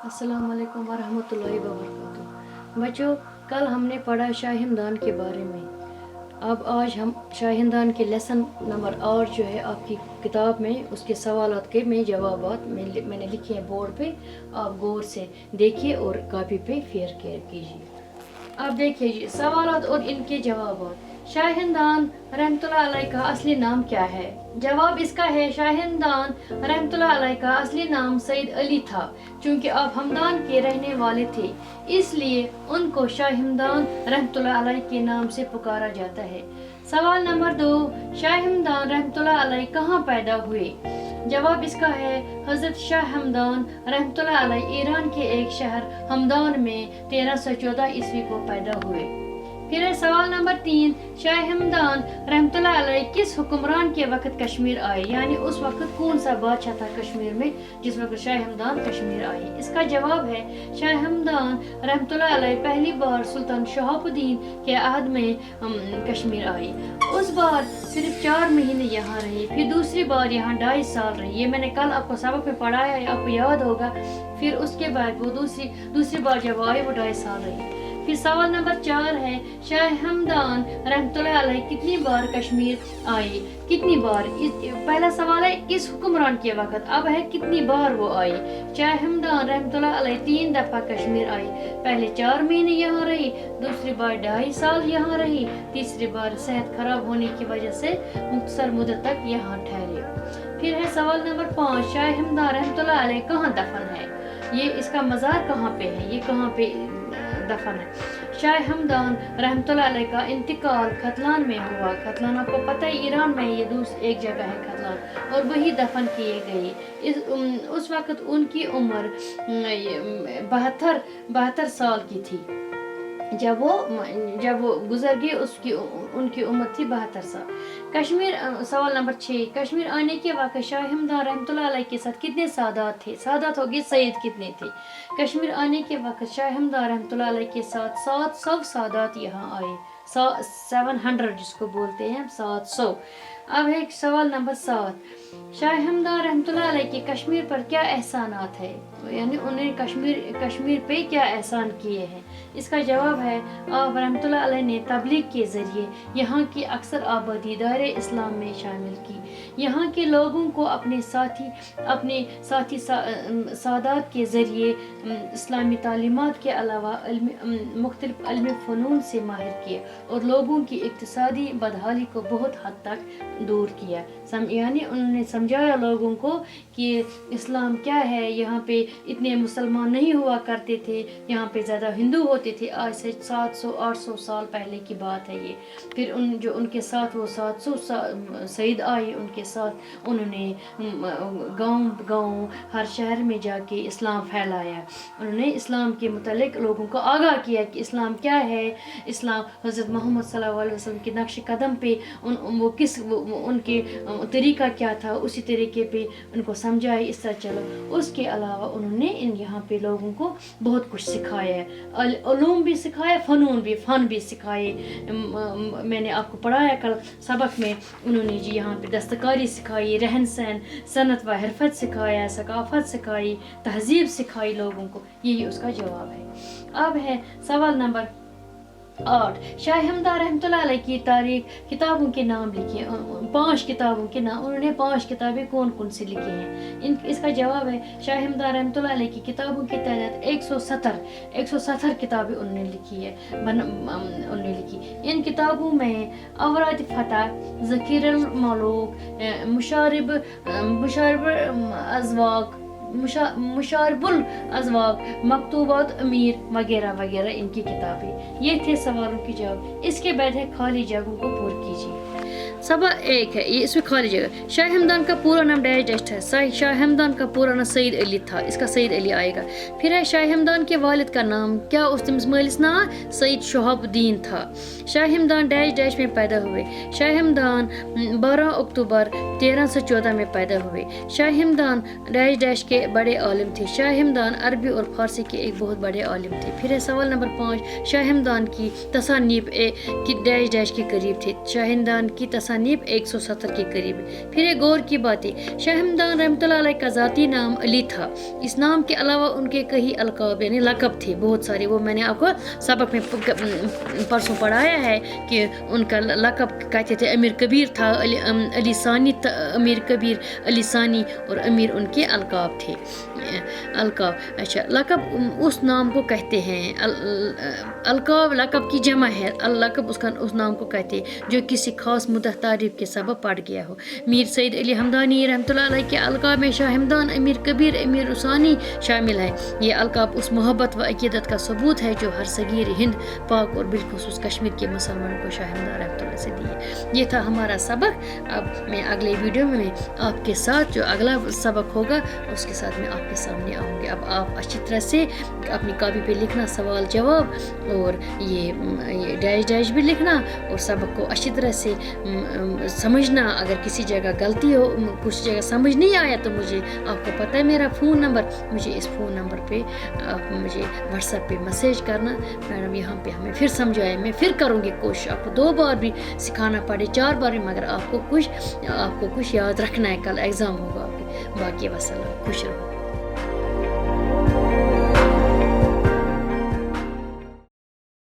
अस्सलाम वालेकुम वरहमतुल्लाहि वबरकातुहू। बच्चों, कल हमने पढ़ा शाह हमदान के बारे में। अब आज हम शाह हमदान के लेसन नंबर 8 जो है आपकी किताब में, उसके सवालात के में जवाबात मैंने लिखे हैं बोर्ड पे। आप गौर से देखिए और कॉपी पे फेयर कीजिए। अब देखिए जी सवालात और इनके जवाबात। शाह हमदान रहमतुल्लाह अलैह का असली नाम क्या है? जवाब इसका है शाह हमदान रहमतुल्लाह अलैह का असली नाम सईद अली था। चूंकि आप हमदान के रहने वाले थे इसलिए उनको शाह हमदान रहमतुल्लाह अलैह के नाम से पुकारा जाता है। सवाल नंबर 2, शाह हमदान रहमतुल्लाह अलैह कहाँ पैदा हुए? जवाब इसका है हजरत शाह हमदान रहमतुल्लाह अलैह ईरान के एक शहर हमदान में 1314 ईस्वी को पैदा हुए। फिर है सवाल नंबर 3, शाह हमदान रहमतुल्लाह अलैह किस हुक्मरान के वक्त कश्मीर आए? यानी उस वक्त कौन सा बादशाह था कश्मीर में जिस वक्त शाह हमदान कश्मीर आए? इसका जवाब है शाह हमदान रहमतुल्लाह अलैह पहली बार सुल्तान शहाबुद्दीन के अहद में कश्मीर आए। उस बार सिर्फ 4 महीने यहाँ रहे, फिर दूसरी बार यहाँ 2.5 साल रहे। ये मैंने कल आपको सबक में पढ़ाया है, आपको याद होगा। फिर उसके बाद वो दूसरी बार जब आए वो 2.5 साल रहे। फिर सवाल नंबर 4 है शाह हमदान रहमतुल्लाह अलैह कितनी बार कश्मीर आए? कितनी बार? पहला सवाल है किस हुक्मरान के वक्त, अब है कितनी बार वो आए। शाह हमदान रहमतुल्लाह अलैह 3 दफा कश्मीर आए। पहले 4 महीने यहाँ रही, दूसरी बार 2.5 साल यहाँ रही, तीसरी बार सेहत खराब होने की वजह से मुख्तसर मुद्दत तक यहाँ ठहरे। फिर है सवाल नंबर 5, शाह हमदान रहमतुल्लाह अलैह कहाँ दफन है? ये इसका मज़ार कहाँ पे है? ये कहाँ पे दफन है? शाह हमदान रहमतुल्लाह अलैह का इंतकाल खतलान में हुआ। खतलान आपको पता है ईरान में ये एक जगह है खतलान, और वही दफन किए गए। उस वक्त उनकी उम्र 72 साल की थी। जब वो गुजर गए उनकी उम्र थी 72 साल। कश्मीर सवाल नंबर 6, कश्मीर आने के वक्त शाह हमदान रहमतुल्लाह अलैह के साथ कितने सादात थे? सादात होगी सैयद कितने थे? कश्मीर आने के वक्त शाह हमदान रहमतुल्लाह अलैह के साथ 700 सादात यहाँ आए। 700 जिसको बोलते हैं 700। अब है सवाल नंबर 7, शाह हमदान रहमतुल्लाह अलैह के कश्मीर पर क्या एहसानात है? यानी उन्हें कश्मीर पे क्या एहसान किए हैं? इसका जवाब है आप रहमतुल्लाह अलैह ने तबलीग के ज़रिए यहाँ की अक्सर आबादी दायरे इस्लाम में शामिल की। यहाँ के लोगों को अपने साथी सादात के ज़रिए इस्लामी तालीमात के अलावा मुख्तलिफ इल्मी फ़नून से माहिर किया और लोगों की इक़्तिसादी बदहाली को बहुत हद तक दूर किया। यानी उन्होंने समझाया लोगों को कि इस्लाम क्या है। यहाँ पे इतने मुसलमान नहीं हुआ करते थे, यहाँ पे ज़्यादा हिंदू होते थे। आज से 700-800 साल पहले की बात है ये। फिर उनके साथ वो 700 सईद आए, उनके साथ उन्होंने गांव हर शहर में जाके इस्लाम फैलाया। उन्होंने इस्लाम के मुतालिक लोगों को आगाह किया कि इस्लाम क्या है। इस्लाम हज़रत मोहम्मद सल्लल्लाहु अलैहि वसल्लम के नक्श कदम पे उनके तरीका क्या था उसी तरीके पे उनको समझाया, इस तरह चलो। उसके अलावा उन्होंने यहाँ पे लोगों को बहुत कुछ सिखाया है, उलूम भी सिखाया, फ़न भी सिखाए। मैंने आपको पढ़ाया कल सबक में, उन्होंने जी यहाँ पे दस्तकारी सिखाई, रहन सहन, सनत व हरफत सिखाया, सकाफत सिखाई, तहजीब सिखाई लोगों को। यही उसका जवाब है। अब है सवाल नंबर 8, शाह हमदान रहमतुल्लाह अलैह की तारीख किताबों के नाम लिखिए। 5 किताबों के नाम, उन्होंने 5 किताबें कौन कौन सी लिखी हैं? इसका जवाब है शाह हमदान रहमतुल्लाह अलैह की किताबों की तादाद 170 किताबें उन्होंने लिखी है। इन किताबों में अवराद फतह, ज़कीरुल मलूक, मुशारिब अज़वाक, मुशारबुल अज़वाक, मकतूबात अमीर वगैरह वगैरह इनकी किताबें। ये थे सवालों के जवाब। इसके बाद है खाली जगहों को पूरा कीजिए। सवाल 1 है, ये इसमें खाली जगह। शाह हमदान का पूरा नाम डैश था। शाह हमदान का पूरा नाम सईद अली था, इसका सईद अली आएगा। फिर है शाह हमदान के वालिद का नाम क्या? उस मालिस नाम सईद शहाबुद्दीन था। शाह हमदान डैश में पैदा हुए। शाह हमदान 12 अक्टूबर 1314 में पैदा हुए। शाह हमदान डैश के बड़े आलिम थे। शाह हमदान अरबी और फारसी के एक बहुत बड़े आलिम थे। फिर है सवाल नंबर 5, शाह हमदान की तसानीफ की डैश के करीब थे। शाह हमदान की तसानीफ तसानीफ 170 के करीब। फिर एक गौर की बात है, शाह हमदान रहमतुल्लाह अलैह का ज़ाती नाम अली था। इस नाम के अलावा उनके कई अलकाब यानी लक़ब थे, बहुत सारे, वो मैंने आपको सबक में परसों पढ़ाया है कि उनका लक़ब कहते थे। अमीर कबीर था, अली सानी, अमीर कबीर, अली सानी, और अमीर उनके अलकाब थे। अलकाब, अच्छा, लक़ब उस नाम को कहते हैं, अलकाब लक़ब की जमा है, लक़ब उसका उस नाम को कहते हैं जो किसी खास मुद्दत तारीफ के सबब पड़ गया हो। मीर सैयद अली हमदानी रहमतुल्लाह अलैह के अलकाब में शाह हमदान, अमीर कबीर, अमीर उसानी शामिल है। ये अलकाब उस मोहब्बत व अक़ीदत का सबूत है जो हर सगीर हिंद, पाक और बिलखुसूस कश्मीर के मुसलमानों को शाह हमदान रहमतुल्लाह से दी है। ये था हमारा सबक। अब मैं अगले वीडियो में आपके साथ जो अगला सबक होगा उसके साथ मैं आपके सामने आऊँगी। अब आप अच्छी तरह से अपनी कॉपी पे लिखना सवाल जवाब, और ये डैश भी लिखना, और सबक को अच्छी तरह से समझना। अगर किसी जगह गलती हो, कुछ जगह समझ नहीं आया, तो मुझे, आपको पता है मेरा फ़ोन नंबर, मुझे इस फ़ोन नंबर पे आप मुझे व्हाट्सएप पे मैसेज करना, मैडम यहाँ पे हमें फिर समझाए, मैं फिर करूँगी कोशिश। आपको 2 बार भी सिखाना पड़े, 4 बार भी, मगर आपको कुछ याद रखना है, कल एग्ज़ाम होगा आपके। बाकी वसल्लम, खुश रहो।